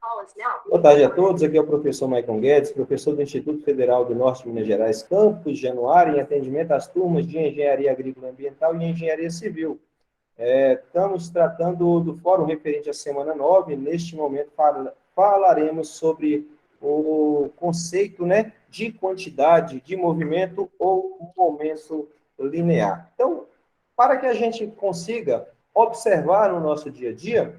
Boa tarde a todos, aqui é o professor Maicon Guedes, professor do Instituto Federal do Norte de Minas Gerais, campus Januário, em atendimento às turmas de Engenharia Agrícola e Ambiental e Engenharia Civil. Estamos tratando do fórum referente à semana 9, neste momento falaremos sobre o conceito, né, de quantidade de movimento ou momento linear. Então, para que a gente consiga observar no nosso dia a dia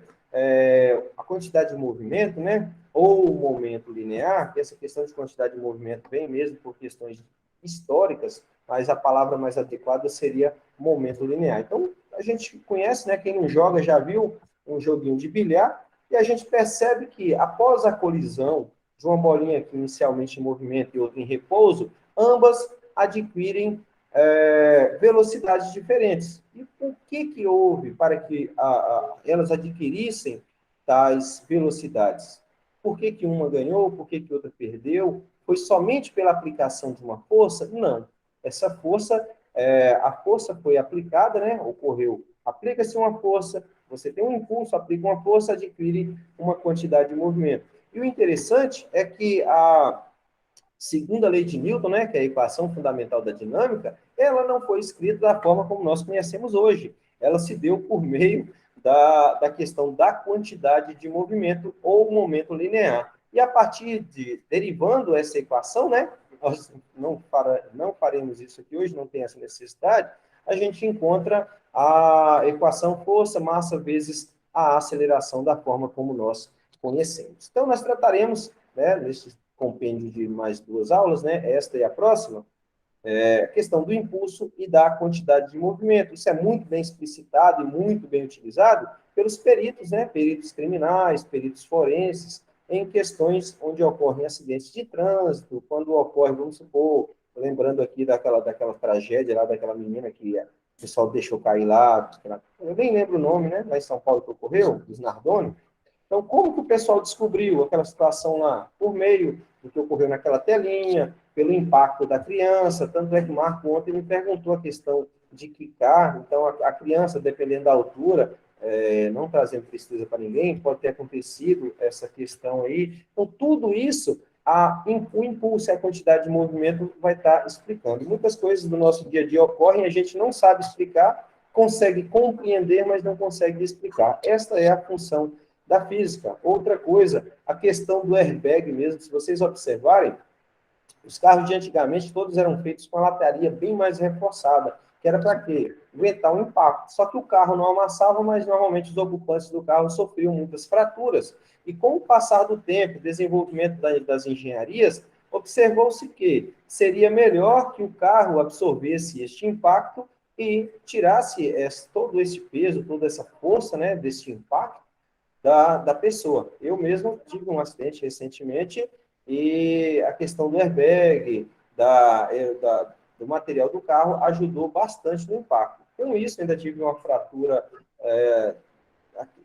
a quantidade de movimento, né, ou o momento linear, que essa questão de quantidade de movimento vem mesmo por questões históricas, mas a palavra mais adequada seria momento linear. Então, a gente conhece, né, quem não joga já viu um joguinho de bilhar, e a gente percebe que após a colisão de uma bolinha que inicialmente em movimento e outra em repouso, ambas adquirem velocidades diferentes. E por que houve para que elas adquirissem tais velocidades? Por que uma ganhou, por que outra perdeu? Foi somente pela aplicação de uma força? Não. Essa força, a força foi aplicada, né? Ocorreu, aplica-se uma força, você tem um impulso, aplica uma força, adquire uma quantidade de movimento. E o interessante é que a segunda lei de Newton, né, que é a equação fundamental da dinâmica, ela não foi escrita da forma como nós conhecemos hoje. Ela se deu por meio da questão da quantidade de movimento ou momento linear. E a partir de, derivando essa equação, né, nós não faremos isso aqui hoje, não tem essa necessidade, a gente encontra a equação força, massa, vezes a aceleração da forma como nós conhecemos. Então, nós trataremos, né, nesse compêndio de mais duas aulas, né, esta e a próxima, a questão do impulso e da quantidade de movimento. Isso é muito bem explicitado e muito bem utilizado pelos peritos, né, peritos criminais, peritos forenses, em questões onde ocorrem acidentes de trânsito, quando ocorre, vamos supor, lembrando aqui daquela tragédia lá, daquela menina que o pessoal deixou cair lá, eu nem lembro o nome, né, lá em São Paulo que ocorreu, dos Nardoni. Então, como que o pessoal descobriu aquela situação lá? Por meio do que ocorreu naquela telinha, pelo impacto da criança, tanto é que o Marco ontem me perguntou a questão de clicar, então a criança, dependendo da altura, não trazendo tristeza para ninguém, pode ter acontecido essa questão aí. Então, tudo isso, o impulso e a quantidade de movimento vai estar explicando. Muitas coisas do nosso dia a dia ocorrem, a gente não sabe explicar, consegue compreender, mas não consegue explicar. Esta é a função da física. Outra coisa, a questão do airbag mesmo, se vocês observarem, os carros de antigamente todos eram feitos com a lataria bem mais reforçada, que era para quê? Aguentar o impacto. Só que o carro não amassava, mas normalmente os ocupantes do carro sofriam muitas fraturas. E com o passar do tempo, desenvolvimento das engenharias, observou-se que seria melhor que o carro absorvesse este impacto e tirasse todo esse peso, toda essa força, né, desse impacto, da pessoa. Eu mesmo tive um acidente recentemente e a questão do airbag, do material do carro, ajudou bastante no impacto. Com isso, ainda tive uma fratura,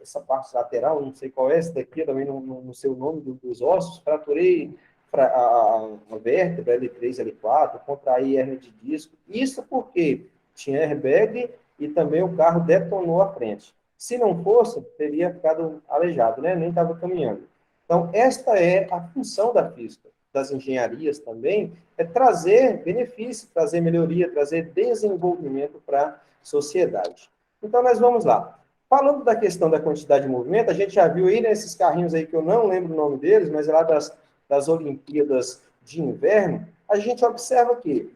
essa parte lateral, não sei qual é, essa daqui, eu também não sei o nome dos ossos, fraturei a vértebra L3, L4, contraí hernia de disco. Isso porque tinha airbag e também o carro detonou à frente. Se não fosse, teria ficado aleijado, né? Nem estava caminhando. Então, esta é a função da física, das engenharias também, é trazer benefício, trazer melhoria, trazer desenvolvimento para a sociedade. Então, nós vamos lá. Falando da questão da quantidade de movimento, a gente já viu aí nesses carrinhos aí que eu não lembro o nome deles, mas é lá das Olimpíadas de Inverno, a gente observa que,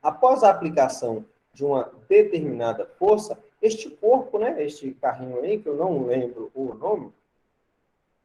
após a aplicação de uma determinada força, este corpo, né, este carrinho aí, que eu não lembro o nome,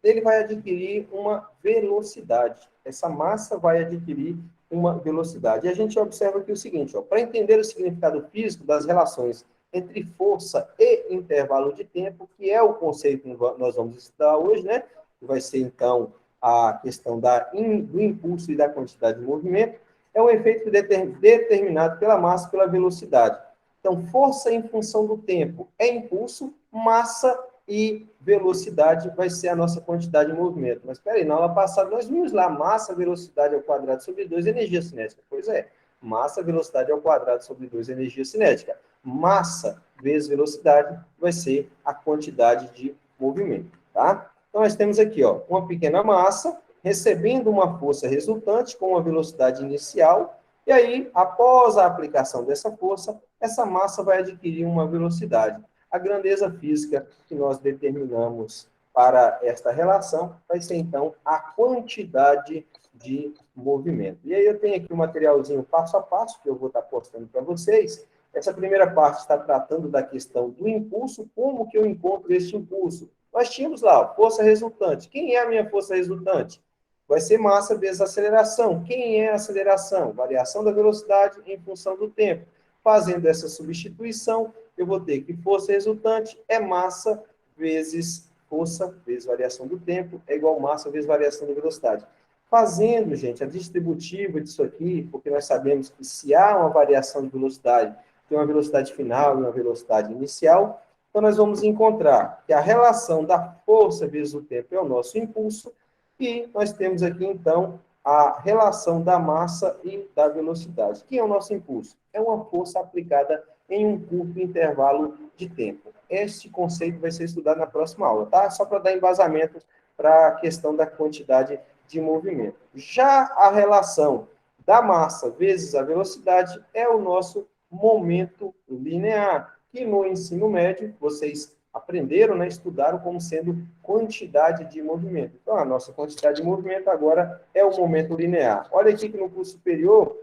ele vai adquirir uma velocidade. Essa massa vai adquirir uma velocidade. E a gente observa aqui o seguinte, para entender o significado físico das relações entre força e intervalo de tempo, que é o conceito que nós vamos estudar hoje, né? Que vai ser, então, a questão do impulso e da quantidade de movimento, é um efeito determinado pela massa e pela velocidade. Então, força em função do tempo é impulso, massa e velocidade vai ser a nossa quantidade de movimento. Mas, espera aí, na aula passada nós vimos lá massa, velocidade ao quadrado sobre 2, energia cinética. Pois é, massa, velocidade ao quadrado sobre 2, energia cinética. Massa vezes velocidade vai ser a quantidade de movimento, tá? Então, nós temos aqui, ó, uma pequena massa recebendo uma força resultante com uma velocidade inicial, e aí, após a aplicação dessa força, essa massa vai adquirir uma velocidade. A grandeza física que nós determinamos para esta relação vai ser, então, a quantidade de movimento. E aí eu tenho aqui um materialzinho passo a passo que eu vou estar postando para vocês. Essa primeira parte está tratando da questão do impulso, como que eu encontro este impulso. Nós tínhamos lá, força resultante. Quem é a minha força resultante? Vai ser massa vezes aceleração. Quem é a aceleração? Variação da velocidade em função do tempo. Fazendo essa substituição, eu vou ter que força resultante é massa vezes força vezes variação do tempo é igual massa vezes variação da velocidade. Fazendo, gente, a distributiva disso aqui, porque nós sabemos que se há uma variação de velocidade, tem uma velocidade final e uma velocidade inicial, então nós vamos encontrar que a relação da força vezes o tempo é o nosso impulso, e nós temos aqui, então, a relação da massa e da velocidade. O que é o nosso impulso? É uma força aplicada em um curto intervalo de tempo. Este conceito vai ser estudado na próxima aula, tá? Só para dar embasamento para a questão da quantidade de movimento. Já a relação da massa vezes a velocidade é o nosso momento linear, que no ensino médio vocês aprenderam, né, estudaram como sendo quantidade de movimento. Então, a nossa quantidade de movimento agora é o momento linear. Olha aqui que no curso superior,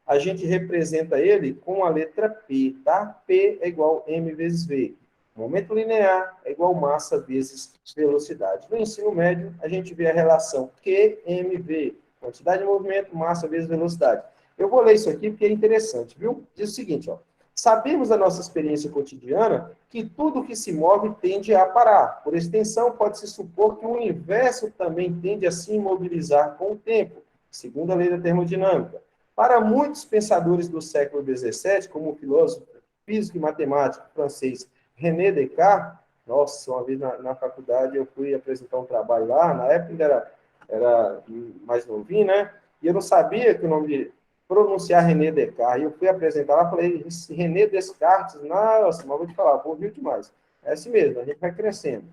a gente representa ele com a letra P, tá? P é igual M vezes V. Momento linear é igual massa vezes velocidade. No ensino médio, a gente vê a relação QMV, quantidade de movimento, massa vezes velocidade. Eu vou ler isso aqui porque é interessante, viu? Diz o seguinte, ó. Sabemos da nossa experiência cotidiana que tudo que se move tende a parar. Por extensão, pode-se supor que o universo também tende a se imobilizar com o tempo, segundo a lei da termodinâmica. Para muitos pensadores do século XVII, como o filósofo, físico e matemático francês René Descartes, nossa, uma vez na faculdade eu fui apresentar um trabalho lá, na época ainda era mais novinho, né? E eu não sabia que o nome de pronunciar René Descartes. E eu fui apresentar lá, falei, esse René Descartes, nossa, mas vou te falar, ouviu demais. É assim mesmo, a gente vai crescendo.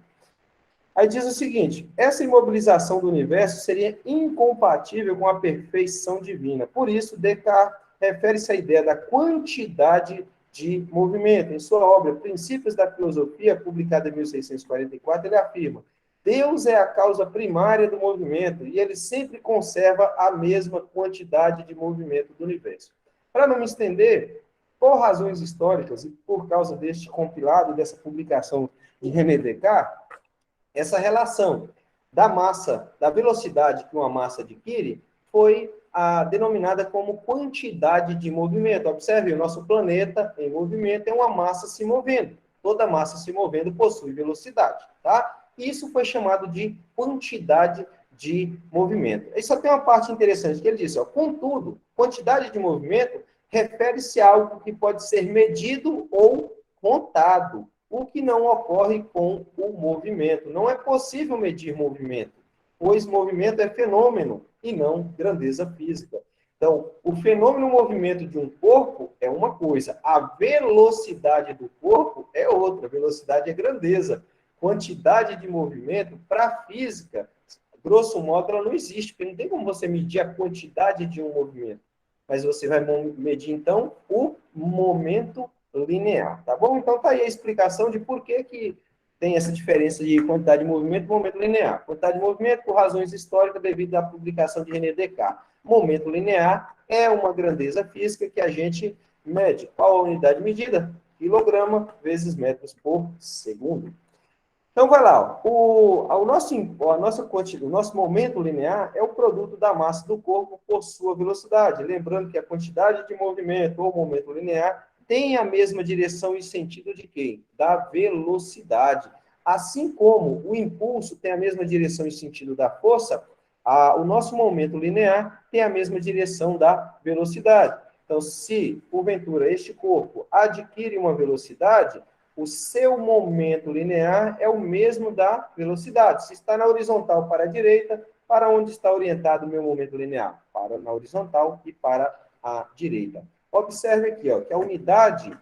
Aí diz o seguinte, essa imobilização do universo seria incompatível com a perfeição divina. Por isso, Descartes refere-se à ideia da quantidade de movimento. Em sua obra Princípios da Filosofia, publicada em 1644, ele afirma: Deus é a causa primária do movimento e ele sempre conserva a mesma quantidade de movimento do universo. Para não me estender, por razões históricas e por causa deste compilado, dessa publicação de René Descartes, essa relação da massa, da velocidade que uma massa adquire, foi denominada como quantidade de movimento. Observe, o nosso planeta em movimento é uma massa se movendo. Toda massa se movendo possui velocidade, tá? Isso foi chamado de quantidade de movimento. E só tem uma parte interessante que ele disse, ó, contudo, quantidade de movimento refere-se a algo que pode ser medido ou contado, o que não ocorre com o movimento. Não é possível medir movimento, pois movimento é fenômeno e não grandeza física. Então, o fenômeno movimento de um corpo é uma coisa, a velocidade do corpo é outra. Velocidade é grandeza. Quantidade de movimento, para a física, grosso modo, ela não existe, porque não tem como você medir a quantidade de um movimento. Mas você vai medir, então, o momento linear, tá bom? Então, tá aí a explicação de por que tem essa diferença de quantidade de movimento e momento linear. Quantidade de movimento por razões históricas devido à publicação de René Descartes. Momento linear é uma grandeza física que a gente mede. Qual a unidade de medida? Quilograma vezes metros por segundo. Então, vai lá. O nosso momento linear é o produto da massa do corpo por sua velocidade. Lembrando que a quantidade de movimento ou momento linear tem a mesma direção e sentido de quê? Da velocidade. Assim como o impulso tem a mesma direção e sentido da força, o nosso momento linear tem a mesma direção da velocidade. Então, se, porventura, este corpo adquire uma velocidade, o seu momento linear é o mesmo da velocidade. Se está na horizontal para a direita, para onde está orientado o meu momento linear? Para na horizontal e para a direita. Observe aqui, ó, que a unidade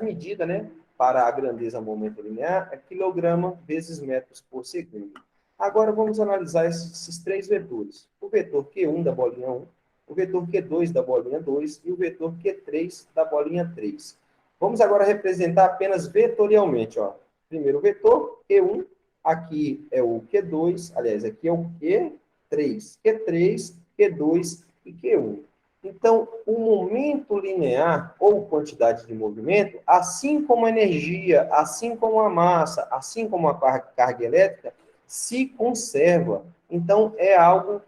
medida, né, para a grandeza momento linear é quilograma vezes metros por segundo. Agora vamos analisar esses três vetores. O vetor Q1 da bolinha 1, o vetor Q2 da bolinha 2 e o vetor Q3 da bolinha 3. Vamos agora representar apenas vetorialmente. Ó. Primeiro vetor, Q1, aqui é o Q2, aliás, aqui é o Q3. Q3, Q2 e Q1. Então, o momento linear, ou quantidade de movimento, assim como a energia, assim como a massa, assim como a carga elétrica, se conserva. Então, é algo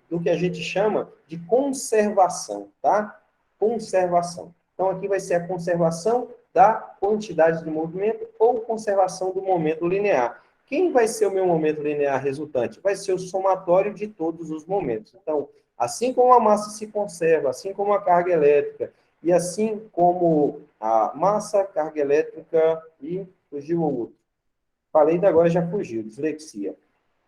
do que a gente chama de conservação, tá? Conservação. Então, aqui vai ser a conservação da quantidade de movimento ou conservação do momento linear. Quem vai ser o meu momento linear resultante? Vai ser o somatório de todos os momentos. Então, assim como a massa se conserva, assim como a carga elétrica, e assim como a massa, carga elétrica e fugiu o outro. Falei da agora já fugiu, dislexia.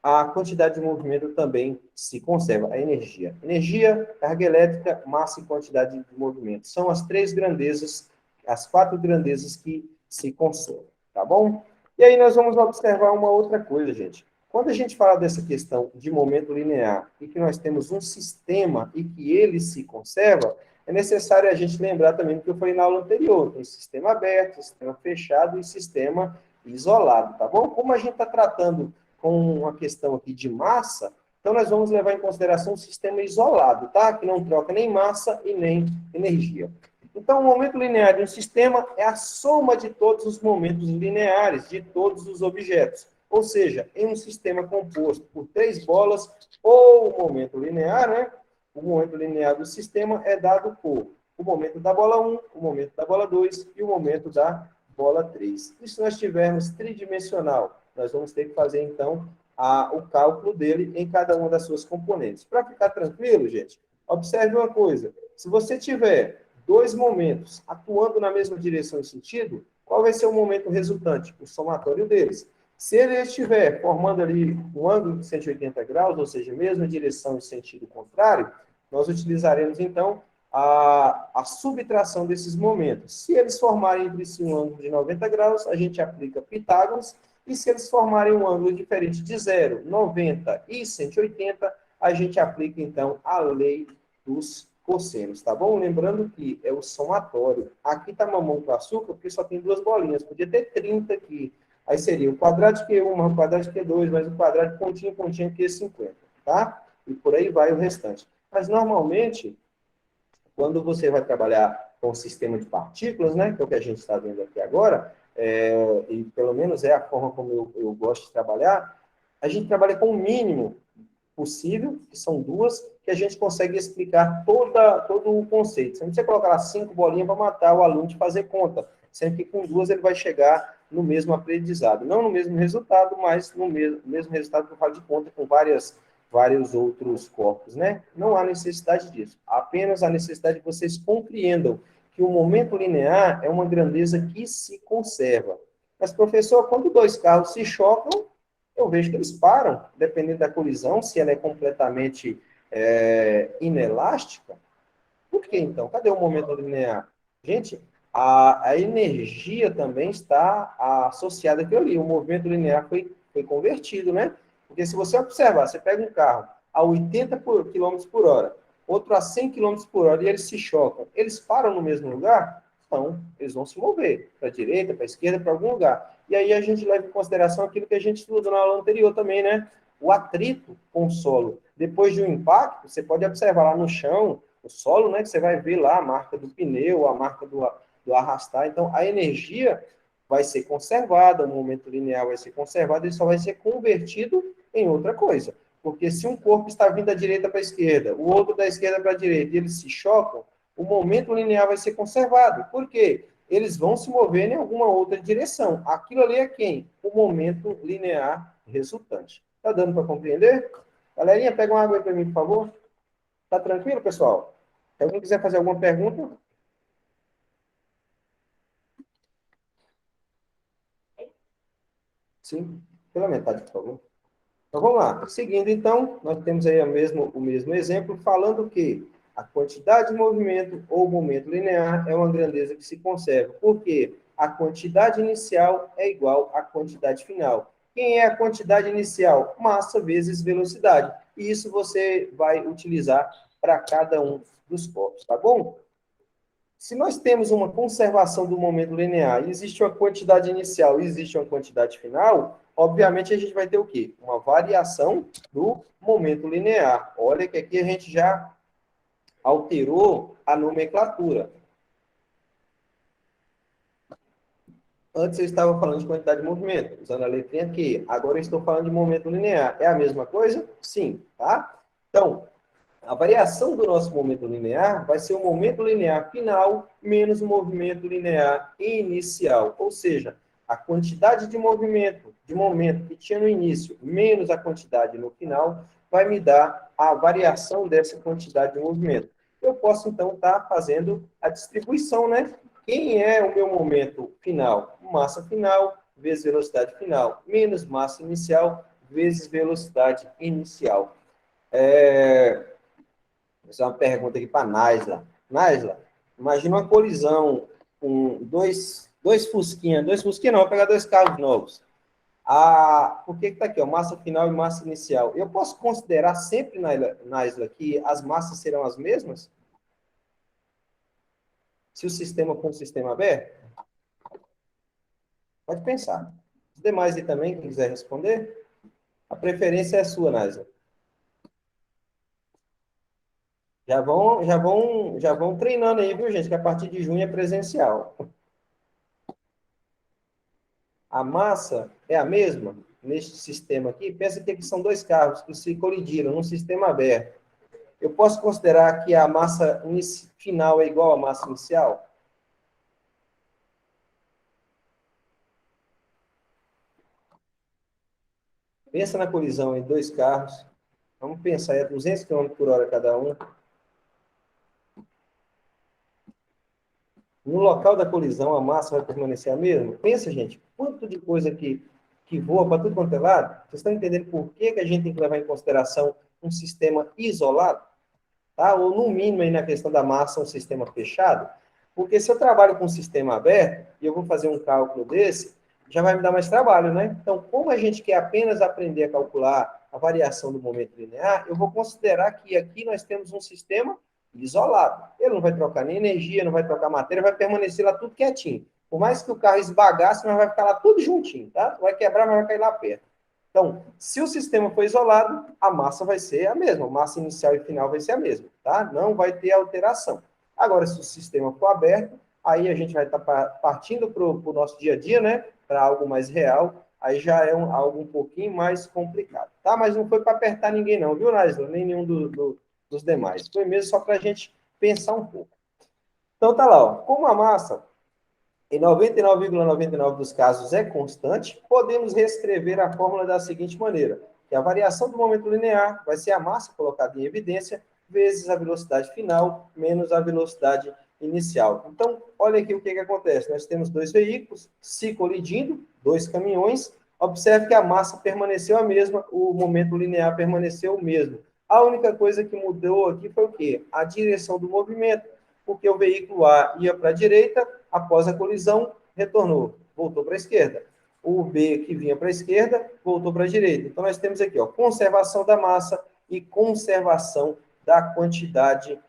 A quantidade de movimento também se conserva, a energia. Energia, carga elétrica, massa e quantidade de movimento. São as três grandezas, as quatro grandezas que se conservam, tá bom? E aí nós vamos observar uma outra coisa, gente. Quando a gente fala dessa questão de momento linear e que nós temos um sistema e que ele se conserva, é necessário a gente lembrar também do que eu falei na aula anterior. Tem sistema aberto, sistema fechado e sistema isolado, tá bom? Como a gente está tratando com uma questão aqui de massa, então nós vamos levar em consideração um sistema isolado, tá? Que não troca nem massa e nem energia. Então, o momento linear de um sistema é a soma de todos os momentos lineares de todos os objetos. Ou seja, em um sistema composto por três bolas, ou o momento linear, né? O momento linear do sistema é dado por o momento da bola 1, o momento da bola 2 e o momento da bola 3. E se nós tivermos tridimensional, nós vamos ter que fazer, então, o cálculo dele em cada uma das suas componentes. Para ficar tranquilo, gente, observe uma coisa. Se você tiver dois momentos atuando na mesma direção e sentido, qual vai ser o momento resultante? O somatório deles. Se ele estiver formando ali um ângulo de 180 graus, ou seja, mesma direção e sentido contrário, nós utilizaremos, então, a subtração desses momentos. Se eles formarem entre si um ângulo de 90 graus, a gente aplica Pitágoras, e se eles formarem um ângulo diferente de 0, 90 e 180, a gente aplica, então, a lei dos cossenos, tá bom? Lembrando que é o somatório. Aqui está mamão com açúcar, porque só tem duas bolinhas. Podia ter 30 aqui. Aí seria o quadrado de Q1 mais o quadrado de Q2, mais o quadrado de pontinho, pontinho, que é 50, tá? E por aí vai o restante. Mas, normalmente, quando você vai trabalhar com o sistema de partículas, né, que é o que a gente está vendo aqui agora, e pelo menos é a forma como eu gosto de trabalhar, a gente trabalha com o mínimo possível, que são duas, que a gente consegue explicar todo o conceito. Você não precisa colocar lá 5 bolinhas para matar o aluno de fazer conta, sempre que com duas ele vai chegar no mesmo aprendizado. Não no mesmo resultado, mas no mesmo resultado que eu falo de conta, com vários outros corpos, né? Não há necessidade disso. Apenas a necessidade de vocês compreendam que o momento linear é uma grandeza que se conserva. Mas, professor, quando dois carros se chocam, eu vejo que eles param, dependendo da colisão, se ela é completamente inelástica. Por que, então? Cadê o momento linear? Gente, a energia também está associada àquilo ali. O movimento linear foi convertido, né? Porque se você observar, você pega um carro a 80 km por hora, outro a 100 km por hora, e eles se chocam. Eles param no mesmo lugar? Não, eles vão se mover para a direita, para a esquerda, para algum lugar. E aí a gente leva em consideração aquilo que a gente estudou na aula anterior também, né? O atrito com o solo. Depois de um impacto, você pode observar lá no chão, o solo, né? Que você vai ver lá a marca do pneu, a marca do arrastar. Então, a energia vai ser conservada, o momento linear vai ser conservado, ele só vai ser convertido em outra coisa. Porque se um corpo está vindo da direita para a esquerda, o outro da esquerda para a direita, e eles se chocam, o momento linear vai ser conservado. Por quê? Eles vão se mover em alguma outra direção. Aquilo ali é quem? O momento linear resultante. Tá dando para compreender? Galerinha, pega uma água aí para mim, por favor. Tá tranquilo, pessoal? Se alguém quiser fazer alguma pergunta? Sim, pela metade, por favor. Então, vamos lá. Seguindo, então, nós temos aí o mesmo exemplo, falando que A quantidade de movimento ou momento linear é uma grandeza que se conserva. Por quê? A quantidade inicial é igual à quantidade final. Quem é a quantidade inicial? Massa vezes velocidade. E isso você vai utilizar para cada um dos corpos, tá bom? Se nós temos uma conservação do momento linear, existe uma quantidade inicial e existe uma quantidade final, obviamente a gente vai ter o quê? Uma variação do momento linear. Olha que aqui a gente já alterou a nomenclatura. Antes eu estava falando de quantidade de movimento, usando a letrinha aqui. Agora eu estou falando de momento linear. É a mesma coisa? Sim, tá? Então, a variação do nosso momento linear vai ser o momento linear final menos o movimento linear inicial. Ou seja, a quantidade de momento que tinha no início, menos a quantidade no final, vai me dar a variação dessa quantidade de movimento. Eu posso, então, estar fazendo a distribuição, né? Quem é o meu momento final? Massa final vezes velocidade final, menos massa inicial vezes velocidade inicial. Essa é uma pergunta aqui para a Naisla. Naisla, imagina uma colisão com dois Fusquinha não, vou pegar dois carros novos. Por que está aqui, ó, massa final e massa inicial? Eu posso considerar sempre, Naisla, que as massas serão as mesmas? Se o sistema for um sistema aberto? Pode pensar. Os demais aí também, quem quiser responder, a preferência é sua, Naisla. Já vão treinando aí, viu, gente? Que a partir de junho é presencial. A massa é a mesma neste sistema aqui. Pensa que aqui são dois carros que se colidiram num sistema aberto. Eu posso considerar que a massa final é igual à massa inicial? Pensa na colisão em dois carros. Vamos pensar aí a 200 km por hora cada um. No local da colisão, a massa vai permanecer a mesma? Pensa, gente, quanto de coisa que voa para tudo quanto é lado. Vocês estão entendendo por que a gente tem que levar em consideração um sistema isolado? Tá? Ou, no mínimo, aí na questão da massa, um sistema fechado? Porque se eu trabalho com um sistema aberto, e eu vou fazer um cálculo desse, já vai me dar mais trabalho, né? Então, como a gente quer apenas aprender a calcular a variação do momento linear, eu vou considerar que aqui nós temos um sistema isolado. Ele não vai trocar nem energia, não vai trocar matéria, vai permanecer lá tudo quietinho. Por mais que o carro esbagasse, mas vai ficar lá tudo juntinho, tá? Vai quebrar, mas vai cair lá perto. Então, se o sistema for isolado, a massa vai ser a mesma, a massa inicial e final vai ser a mesma, tá? Não vai ter alteração. Agora, se o sistema for aberto, aí a gente vai estar partindo para o nosso dia a dia, né? Para algo mais real, aí já é algo um pouquinho mais complicado, tá? Mas não foi para apertar ninguém não, viu, Naisla? Nem nenhum dos demais. Foi mesmo só para a gente pensar um pouco. Então, tá lá, ó. Como a massa em 99,99% dos casos é constante, podemos reescrever a fórmula da seguinte maneira, que a variação do momento linear vai ser a massa colocada em evidência vezes a velocidade final menos a velocidade inicial. Então, olha aqui o que acontece. Nós temos dois veículos se colidindo, dois caminhões. Observe que a massa permaneceu a mesma, o momento linear permaneceu o mesmo. A única coisa que mudou aqui foi o quê? A direção do movimento, porque o veículo A ia para a direita, após a colisão, retornou, voltou para a esquerda. O B, que vinha para a esquerda, voltou para a direita. Então, nós temos aqui, ó, conservação da massa e conservação da quantidade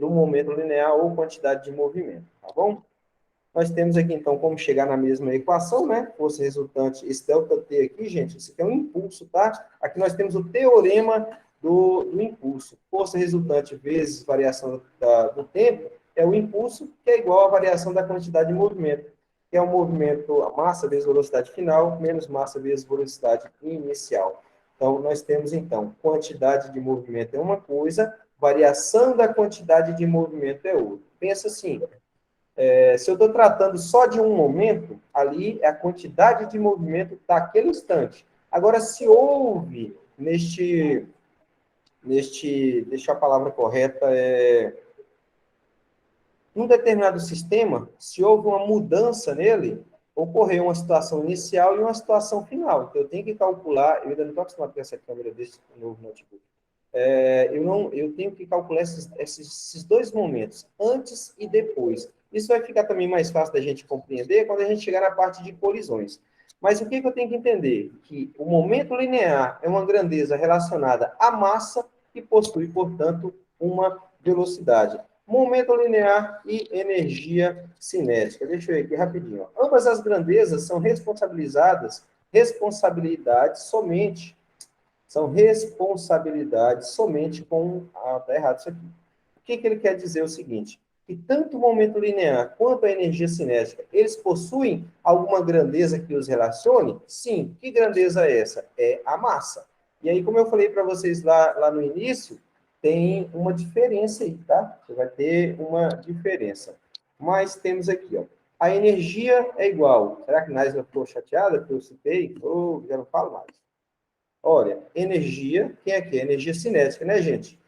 do momento linear ou quantidade de movimento, tá bom? Nós temos aqui, então, como chegar na mesma equação, né? Força resultante, esse ΔT aqui, gente, isso aqui é um impulso, tá? Aqui nós temos o teorema do impulso. Força resultante vezes variação do tempo é o impulso, que é igual à variação da quantidade de movimento, que é o movimento, a massa vezes velocidade final, menos massa vezes velocidade inicial. Então, nós temos, então, quantidade de movimento é uma coisa, variação da quantidade de movimento é outra. Pensa assim, se eu estou tratando só de um momento, ali é a quantidade de movimento daquele instante. Agora, se houve deixa a palavra correta, um determinado sistema, se houve uma mudança nele, ocorreu uma situação inicial e uma situação final. Então, eu tenho que calcular, eu ainda não estou acostumado com essa câmera desse novo notebook, eu tenho que calcular esses dois momentos, antes e depois. Isso vai ficar também mais fácil da gente compreender quando a gente chegar na parte de colisões. Mas o que eu tenho que entender? Que o momento linear é uma grandeza relacionada à massa que possui, portanto, uma velocidade. Momento linear e energia cinética. Deixa eu ver aqui rapidinho. Ambas as grandezas são responsabilidades somente com... Ah, tá errado isso aqui. O que ele quer dizer é o seguinte, que tanto o momento linear quanto a energia cinética, eles possuem alguma grandeza que os relacione? Sim. Que grandeza é essa? É a massa. E aí, como eu falei para vocês lá no início, tem uma diferença aí, tá? Você vai ter uma diferença. Mas temos aqui, ó, a energia é igual. Será que Naisla ficou chateada que eu citei? Ou já não falo mais. Olha, energia, quem é que é? Energia cinética, né, gente?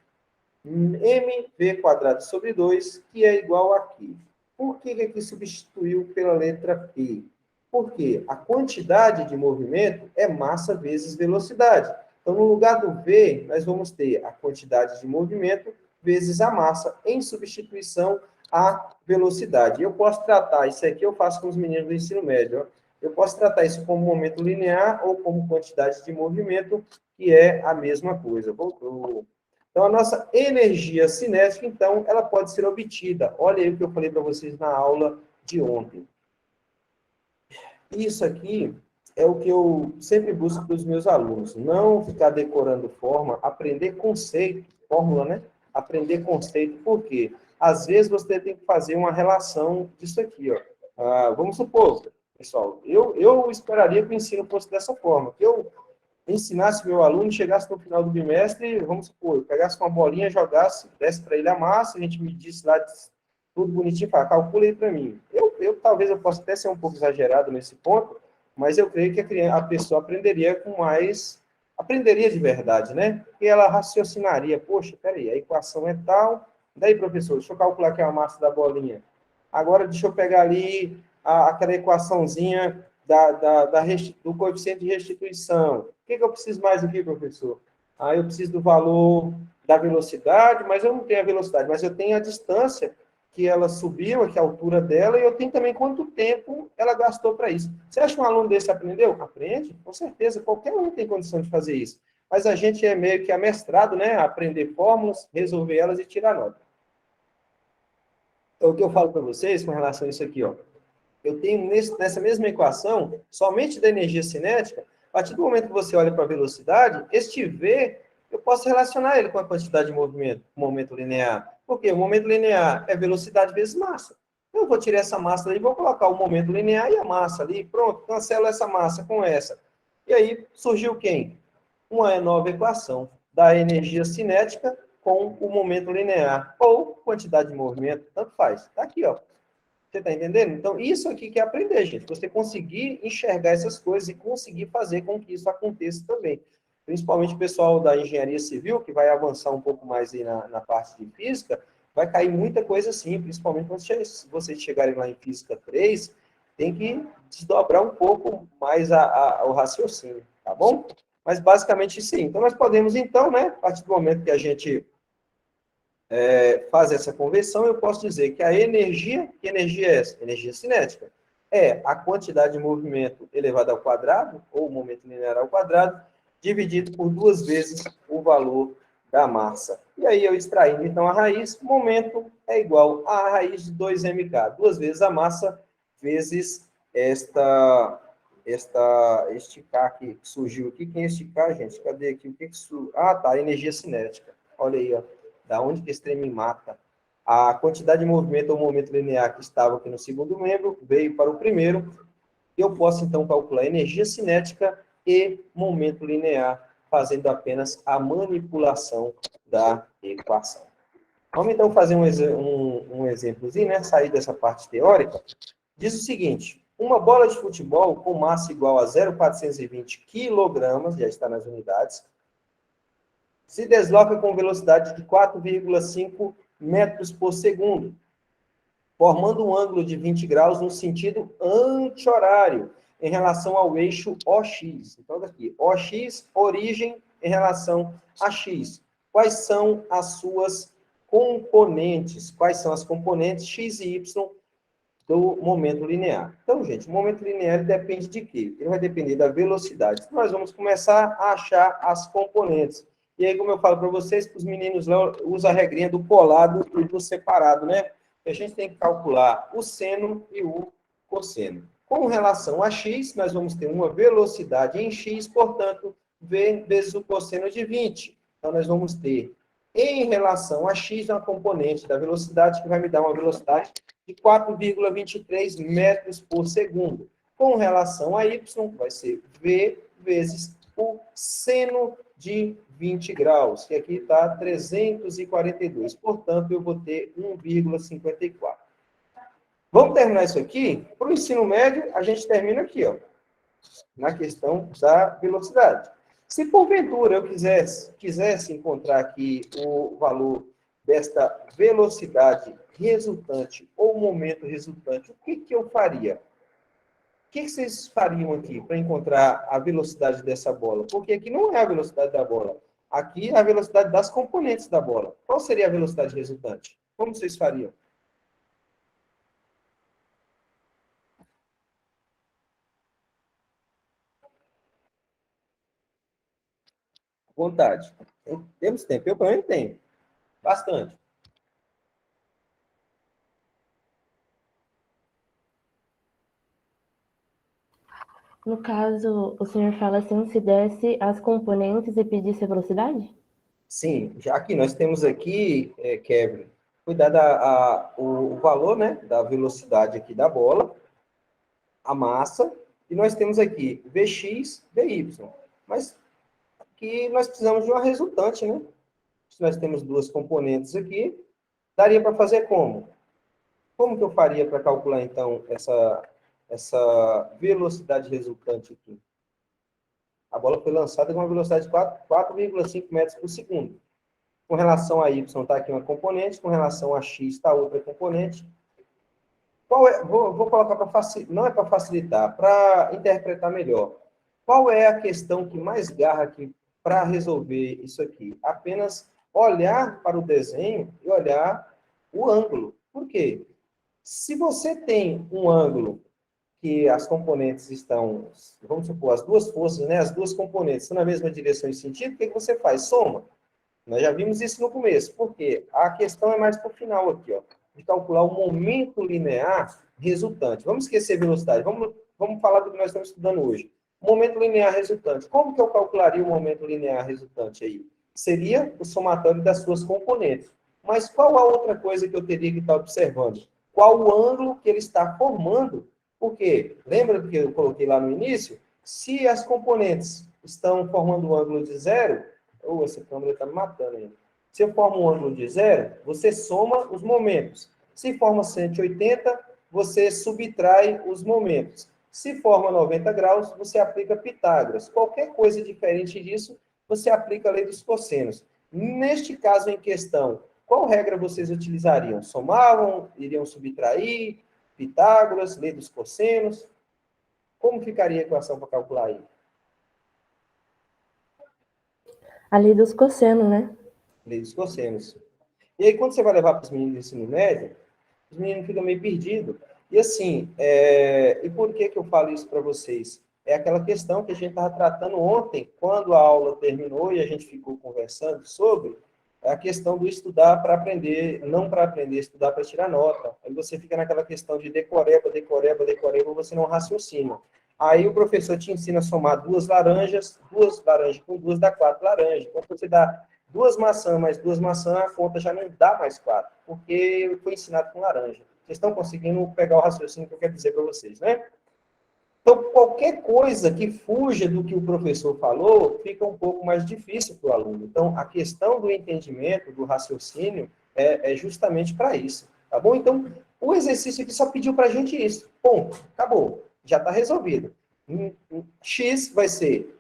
mv quadrado sobre 2, que é igual a aqui. Por que aqui substituiu pela letra P? Porque a quantidade de movimento é massa vezes velocidade. Então, no lugar do V, nós vamos ter a quantidade de movimento vezes a massa, em substituição à velocidade. Eu posso tratar, isso aqui eu faço com os meninos do ensino médio, ó. Eu posso tratar isso como momento linear ou como quantidade de movimento, que é a mesma coisa. Voltou. Então, a nossa energia cinética, então, ela pode ser obtida. Olha aí o que eu falei para vocês na aula de ontem. Isso aqui é o que eu sempre busco para os meus alunos. Não ficar decorando forma, aprender conceito, fórmula, né? Aprender conceito. Por quê? Às vezes você tem que fazer uma relação disso aqui, ó. Vamos supor, pessoal, eu esperaria que o ensino fosse dessa forma. Que eu ensinasse meu aluno, chegasse no final do bimestre, vamos supor, eu pegasse uma bolinha, jogasse, desse para ele a massa, a gente medisse lá tudo bonitinho, fala, calcula aí para mim. Talvez eu possa até ser um pouco exagerado nesse ponto, mas eu creio que a pessoa aprenderia de verdade, né? E ela raciocinaria, poxa, peraí, a equação é tal, daí, professor, deixa eu calcular aqui a massa da bolinha. Agora, deixa eu pegar ali aquela equaçãozinha do coeficiente de restituição. O que eu preciso mais aqui, professor? Eu preciso do valor da velocidade, mas eu não tenho a velocidade, mas eu tenho a distância que ela subiu, que é a altura dela, e eu tenho também quanto tempo ela gastou para isso. Você acha que um aluno desse aprendeu? Aprende, com certeza, qualquer um tem condição de fazer isso. Mas a gente é meio que amestrado, né, a aprender fórmulas, resolver elas e tirar nota. Então, o que eu falo para vocês com relação a isso aqui, ó, eu tenho nessa mesma equação, somente da energia cinética, a partir do momento que você olha para a velocidade, este V, eu posso relacionar ele com a quantidade de movimento, o momento linear. Por quê? O momento linear é velocidade vezes massa. Eu vou tirar essa massa daí, vou colocar o momento linear e a massa ali, pronto, cancelo essa massa com essa. E aí, surgiu quem? Uma nova equação da energia cinética com o momento linear, ou quantidade de movimento, tanto faz. Está aqui, ó. Você está entendendo? Então, isso aqui que é aprender, gente. Você conseguir enxergar essas coisas e conseguir fazer com que isso aconteça também. Principalmente o pessoal da engenharia civil, que vai avançar um pouco mais aí na parte de física, vai cair muita coisa assim, principalmente quando vocês chegarem lá em física 3, tem que desdobrar um pouco mais o raciocínio, tá bom? Mas basicamente sim. Então, nós podemos, então, né, a partir do momento que a gente faz essa conversão, eu posso dizer que que energia é essa? Energia cinética. É a quantidade de movimento elevado ao quadrado, ou momento linear ao quadrado, dividido por 2 vezes o valor da massa. E aí, eu extraindo, então, a raiz, momento é igual a raiz de 2mk, 2 vezes a massa, vezes este K que surgiu aqui. Quem é este K, gente? Cadê aqui? O que surgiu? Tá, energia cinética. Olha aí, ó. Da onde que esse trem me mata? A quantidade de movimento ou momento linear que estava aqui no segundo membro veio para o primeiro. Eu posso, então, calcular energia cinética e momento linear, fazendo apenas a manipulação da equação. Vamos, então, fazer um exemplozinho, né? Sair dessa parte teórica. Diz o seguinte, uma bola de futebol com massa igual a 0,420 kg, já está nas unidades, se desloca com velocidade de 4,5 metros por segundo, formando um ângulo de 20 graus no sentido anti-horário, em relação ao eixo OX. Então, aqui, OX, origem, em relação a X. quais são as suas componentes? Quais são as componentes x e y do momento linear? Então, gente, o momento linear depende de quê? Ele vai depender da velocidade. Então, nós vamos começar a achar as componentes. E aí, como eu falo para vocês, que os meninos lá usam a regrinha do colado e do separado, né? A gente tem que calcular o seno e o cosseno. Com relação a x, nós vamos ter uma velocidade em x, portanto, v vezes o cosseno de 20. Então, nós vamos ter, em relação a x, uma componente da velocidade que vai me dar uma velocidade de 4,23 metros por segundo. Com relação a y, vai ser v vezes o seno de 20 graus, que aqui está 342. Portanto, eu vou ter 1,54. Vamos terminar isso aqui? Para o ensino médio, a gente termina aqui, ó, na questão da velocidade. Se porventura eu quisesse encontrar aqui o valor desta velocidade resultante ou momento resultante, o que eu faria? O que vocês fariam aqui para encontrar a velocidade dessa bola? Porque aqui não é a velocidade da bola. Aqui é a velocidade das componentes da bola. Qual seria a velocidade resultante? Como vocês fariam? Vontade. Temos tempo. Eu, pelo menos, tenho. Bastante. No caso, o senhor fala assim, se desse as componentes e pedisse a velocidade? Sim, já aqui nós temos aqui, Kevin, cuidado o valor, né, da velocidade aqui da bola, a massa, e nós temos aqui Vx, Vy. Mas aqui nós precisamos de uma resultante, né? Se nós temos duas componentes aqui, daria para fazer como? Como que eu faria para calcular, então, essa velocidade resultante aqui? A bola foi lançada com uma velocidade de 4,5 metros por segundo. Com relação a y está aqui uma componente, com relação a x está outra componente. Vou colocar para facilitar, não é para facilitar, para interpretar melhor. Qual é a questão que mais garra aqui para resolver isso aqui? Apenas olhar para o desenho e olhar o ângulo. Por quê? Se você tem um ângulo que as componentes estão, vamos supor, as duas forças, né, as duas componentes estão na mesma direção e sentido, o que você faz? Soma. Nós já vimos isso no começo. Por quê? A questão é mais para o final aqui, ó, de calcular o momento linear resultante. Vamos esquecer velocidade. Vamos falar do que nós estamos estudando hoje. Momento linear resultante. Como que eu calcularia o momento linear resultante aí? Seria o somatório das suas componentes. Mas qual a outra coisa que eu teria que estar observando? Qual o ângulo que ele está formando? Porque, lembra do que eu coloquei lá no início? Se as componentes estão formando um ângulo de zero, essa câmera está me matando aí. Se eu formo um ângulo de zero, você soma os momentos. Se forma 180, você subtrai os momentos. Se forma 90 graus, você aplica Pitágoras. Qualquer coisa diferente disso, você aplica a lei dos cossenos. Neste caso em questão, qual regra vocês utilizariam? Somavam? Iriam subtrair? Pitágoras? Lei dos cossenos? Como ficaria a equação para calcular aí? A lei dos cossenos, né? Lei dos cossenos. E aí, quando você vai levar para os meninos do ensino médio, os meninos ficam meio perdidos. E assim, e por que eu falo isso para vocês? É aquela questão que a gente estava tratando ontem, quando a aula terminou e a gente ficou conversando sobre a questão do estudar para aprender, não para aprender, estudar para tirar nota. Aí você fica naquela questão de decoreba, decoreba, decoreba, você não raciocina. Aí o professor te ensina a somar duas laranjas com duas dá 4 laranjas. Quando você dá duas maçãs mais duas maçãs, a conta já não dá mais 4, porque foi ensinado com laranja. Vocês estão conseguindo pegar o raciocínio que eu quero dizer para vocês, né? Então, qualquer coisa que fuja do que o professor falou, fica um pouco mais difícil para o aluno. Então, a questão do entendimento, do raciocínio, é justamente para isso. Tá bom? Então, o exercício aqui só pediu para a gente isso. Ponto. Acabou. Já está resolvido. X vai ser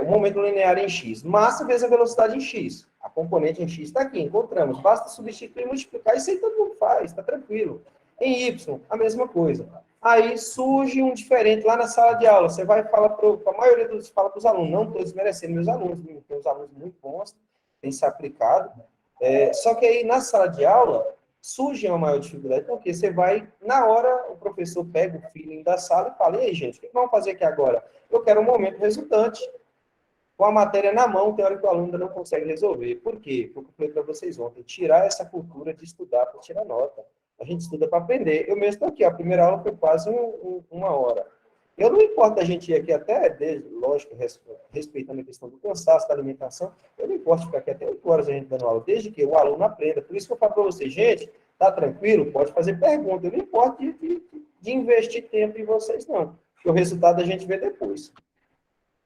o momento linear em x. Massa vezes a velocidade em x. A componente em x está aqui, encontramos. Basta substituir e multiplicar. Isso aí todo mundo faz, está tranquilo. Em y, a mesma coisa. Aí surge um diferente lá na sala de aula. Você vai falar para a maioria dos fala para os alunos, não estou desmerecendo meus alunos, tem uns alunos muito bons, tem se aplicado. Só que aí, na sala de aula, surge uma maior dificuldade, porque você vai, na hora, o professor pega o feeling da sala e fala, e aí, gente, o que vamos fazer aqui agora? Eu quero um momento resultante, com a matéria na mão, tem hora que o aluno ainda não consegue resolver. Por quê? Porque eu falei para vocês ontem, tirar essa cultura de estudar para tirar nota. A gente estuda para aprender. Eu mesmo estou aqui, a primeira aula foi quase uma hora. Eu não importa a gente ir aqui até, lógico, respeitando a questão do cansaço, da alimentação, eu não importo ficar aqui até 8 horas a gente dando aula, desde que o aluno aprenda. Por isso que eu falo para vocês, gente, tá tranquilo? Pode fazer pergunta. Eu não importo de investir tempo em vocês, não. Porque o resultado a gente vê depois.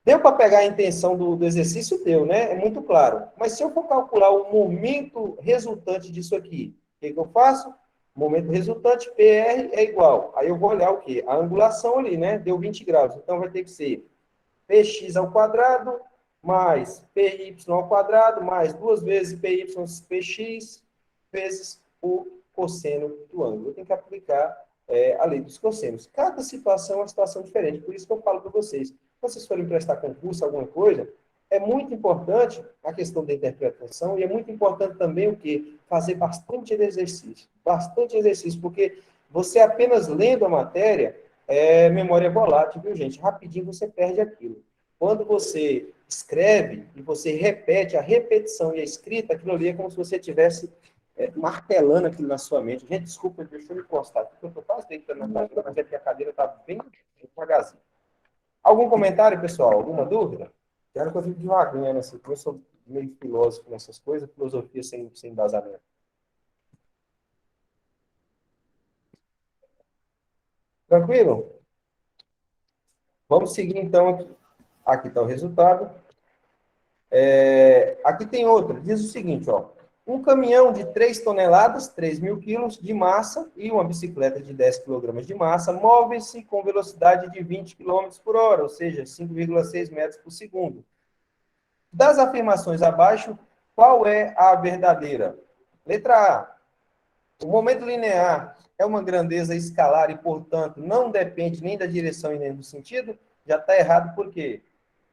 Deu para pegar a intenção do exercício? Deu, né? É muito claro. Mas se eu for calcular o momento resultante disso aqui, o que eu faço? Momento resultante, PR é igual. Aí eu vou olhar o quê? A angulação ali, né? Deu 20 graus. Então vai ter que ser px ao quadrado mais py ao quadrado mais 2 vezes py px vezes o cosseno do ângulo. Eu tenho que aplicar a lei dos cossenos. Cada situação é uma situação diferente. Por isso que eu falo para vocês. Quando vocês forem prestar concurso, alguma coisa, é muito importante a questão da interpretação e é muito importante também o quê? Fazer bastante exercício. Bastante exercício, porque você apenas lendo a matéria, memória volátil, viu, gente? Rapidinho você perde aquilo. Quando você escreve e você repete, a repetição e a escrita, aquilo ali é como se você estivesse martelando aquilo na sua mente. Gente, desculpa, deixa eu me encostar, porque eu estou quase deitando na cadeira, mas aqui a cadeira está bem devagarzinho. Algum comentário, pessoal? Alguma dúvida? Quero que eu fique devagar nessa coisa, eu sou meio filósofo nessas coisas, filosofia sem embasamento. Tranquilo? Vamos seguir, então, aqui. Aqui está o resultado. Aqui tem outra. Diz o seguinte, ó. Um caminhão de 3 toneladas, 3.000 quilos de massa e uma bicicleta de 10 quilogramas de massa movem-se com velocidade de 20 km por hora, ou seja, 5,6 metros por segundo. Das afirmações abaixo, qual é a verdadeira? Letra A. O momento linear é uma grandeza escalar e, portanto, não depende nem da direção e nem do sentido? Já está errado por quê?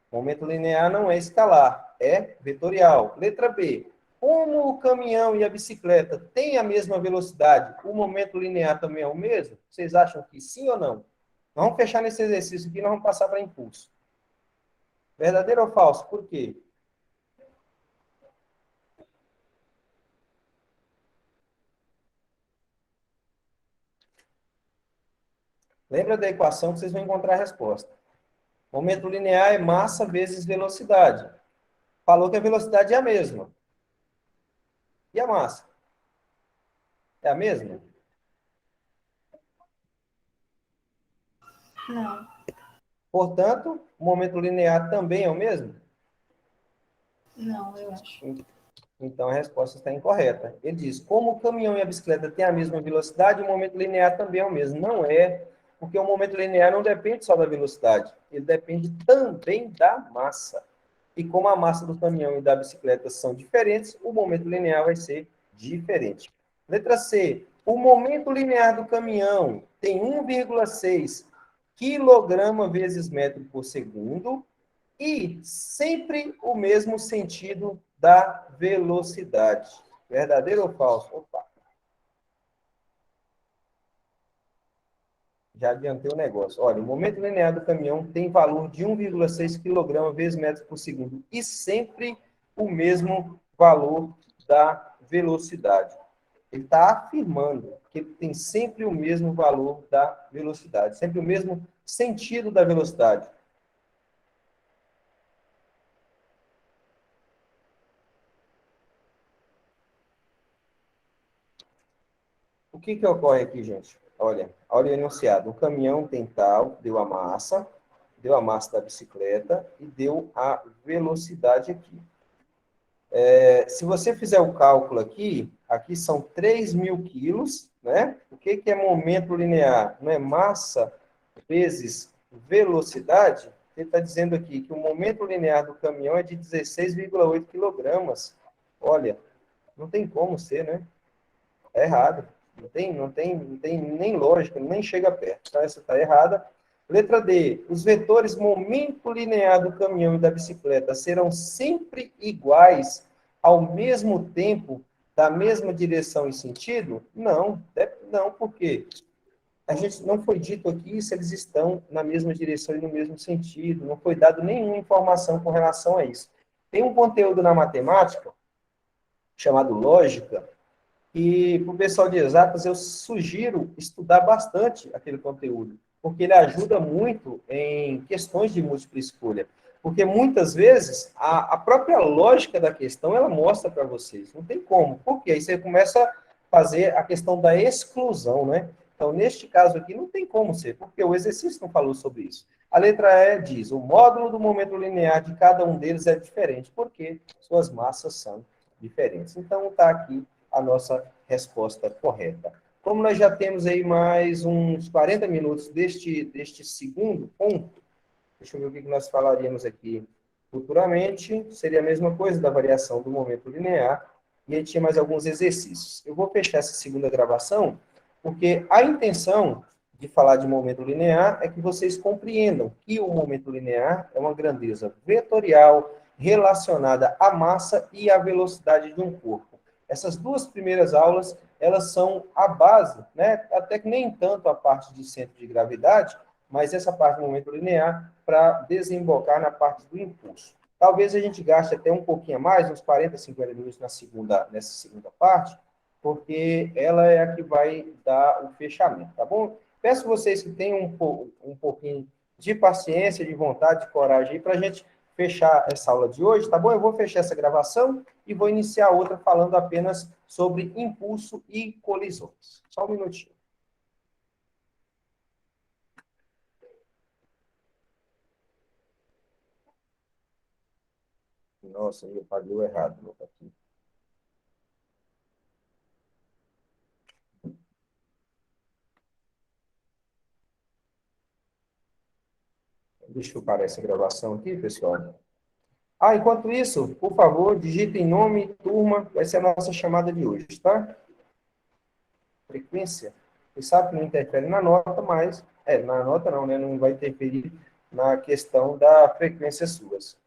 O momento linear não é escalar, é vetorial. Letra B. Como o caminhão e a bicicleta têm a mesma velocidade, o momento linear também é o mesmo? Vocês acham que sim ou não? Nós vamos fechar nesse exercício aqui e nós vamos passar para impulso. Verdadeiro ou falso? Por quê? Lembra da equação que vocês vão encontrar a resposta. Momento linear é massa vezes velocidade. Falou que a velocidade é a mesma. E a massa? É a mesma? Não. Portanto, o momento linear também é o mesmo? Não, eu acho. Então, a resposta está incorreta. Ele diz, como o caminhão e a bicicleta têm a mesma velocidade, o momento linear também é o mesmo. Não é, porque o momento linear não depende só da velocidade, ele depende também da massa. E como a massa do caminhão e da bicicleta são diferentes, o momento linear vai ser diferente. Letra C. O momento linear do caminhão tem 1,6 quilograma vezes metro por segundo e sempre o mesmo sentido da velocidade. Verdadeiro ou falso? Opa. Já adiantei o negócio. Olha, o momento linear do caminhão tem valor de 1,6 kg vezes metro por segundo e sempre o mesmo valor da velocidade. Ele está afirmando que ele tem sempre o mesmo valor da velocidade, sempre o mesmo sentido da velocidade. O que ocorre aqui, gente? Olha o enunciado. O caminhão tem tal, deu a massa da bicicleta e deu a velocidade aqui. Se você fizer o cálculo aqui são 3.000 quilos, né? O que é momento linear? Não é massa vezes velocidade? Ele está dizendo aqui que o momento linear do caminhão é de 16,8 quilogramas. Olha, não tem como ser, né? É errado. Não tem nem lógica, nem chega perto. Tá? Essa está errada. Letra D. Os vetores momento linear do caminhão e da bicicleta serão sempre iguais ao mesmo tempo, da mesma direção e sentido? Não, não, porque a gente não foi dito aqui se eles estão na mesma direção e no mesmo sentido, não foi dado nenhuma informação com relação a isso. Tem um conteúdo na matemática, chamado lógica, e para o pessoal de exatas eu sugiro estudar bastante aquele conteúdo, porque ele ajuda muito em questões de múltipla escolha. Porque muitas vezes a própria lógica da questão ela mostra para vocês, não tem como. Por quê? Aí você começa a fazer a questão da exclusão, né? Então, neste caso aqui, não tem como ser, porque o exercício não falou sobre isso. A letra E diz: o módulo do momento linear de cada um deles é diferente, porque suas massas são diferentes. Então, está aqui a nossa resposta correta. Como nós já temos aí mais uns 40 minutos deste segundo ponto, deixa eu ver o que nós falaríamos aqui futuramente. Seria a mesma coisa da variação do momento linear. E aí tinha mais alguns exercícios. Eu vou fechar essa segunda gravação, porque a intenção de falar de momento linear é que vocês compreendam que o momento linear é uma grandeza vetorial relacionada à massa e à velocidade de um corpo. Essas duas primeiras aulas, elas são a base, né? Até que nem tanto a parte de centro de gravidade, mas essa parte do momento linear para desembocar na parte do impulso. Talvez a gente gaste até um pouquinho a mais, uns 40, 50 minutos nessa segunda parte, porque ela é a que vai dar o fechamento, tá bom? Peço vocês que tenham um pouquinho de paciência, de vontade, de coragem para a gente fechar essa aula de hoje, tá bom? Eu vou fechar essa gravação e vou iniciar outra falando apenas sobre impulso e colisões. Só um minutinho. Nossa, eu paguei o errado. Vou aqui. Deixa eu parar essa gravação aqui, pessoal. Enquanto isso, por favor, digitem nome, turma, vai ser a nossa chamada de hoje, tá? Frequência. Você sabe que não interfere na nota, mas... na nota não, né? Não vai interferir na questão da frequência suas.